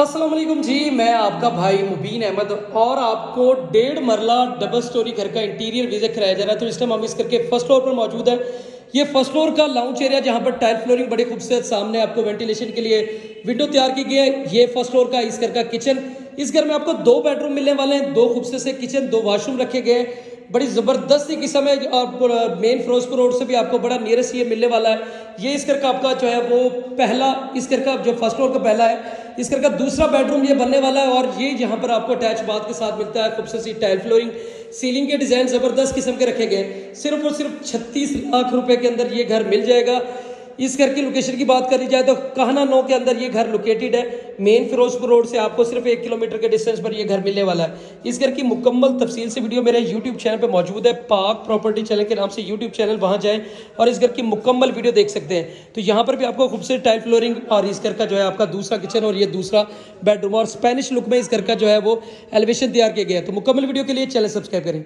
अस्सलाम वालेकुम जी, मैं आपका भाई मुबीन अहमद और आपको 1.5 मरला डबल स्टोरी घर का इंटीरियर विजिट कराया जा रहा है। तो इस टाइम हम इस करके फर्स्ट फ्लोर पर मौजूद है। ये फर्स्ट फ्लोर का लाउंज एरिया जहाँ पर टाइल फ्लोरिंग बड़े खूबसूरत, सामने आपको वेंटिलेशन के लिए विंडो तैयार की गई है। ये फर्स्ट फ्लोर का इस घर का किचन। इस घर में आपको 2 बेडरूम मिलने वाले हैं, 2 खूबसूरत से किचन, 2 वॉशरूम रखे गए हैं। बड़ी ज़बरदस्त सी किस्म है और मेन फिरोजपुर रोड से भी आपको बड़ा नियरेस्ट ये मिलने वाला है। ये इस घर का आपका जो है वो पहला, इस घर का जो फर्स्ट फ्लोर का पहला है, इस घर का दूसरा बेडरूम ये बनने वाला है। और ये यहाँ पर आपको अटैच बाथ के साथ मिलता है। खूबसूरत सी टाइल फ्लोरिंग, सीलिंग के डिज़ाइन ज़बरदस्त किस्म के रखे गए। सिर्फ और सिर्फ 36 लाख रुपए के अंदर ये घर मिल जाएगा। इस घर की लोकेशन की बात करी जाए तो काहना 9 के अंदर ये घर लोकेटेड है। मेन फिरोजपुर रोड से आपको सिर्फ 1 किलोमीटर के डिस्टेंस पर ये घर मिलने वाला है। इस घर की मुकम्मल तफसील से वीडियो मेरे यूट्यूब चैनल पे मौजूद है। पाक प्रॉपर्टी चैनल के नाम से यूट्यूब चैनल, वहाँ जाएं और इस घर की मुकम्मल वीडियो देख सकते हैं। तो यहाँ पर भी आपको खूबसूरत टाइल फ्लोरिंग और इस घर का जो है आपका दूसरा किचन और ये दूसरा बेडरूम और स्पेनिश लुक में इस घर का जो है वो एलिवेशन तैयार किया गया है। तो मुकम्मल वीडियो के लिए चैनल सब्सक्राइब करें।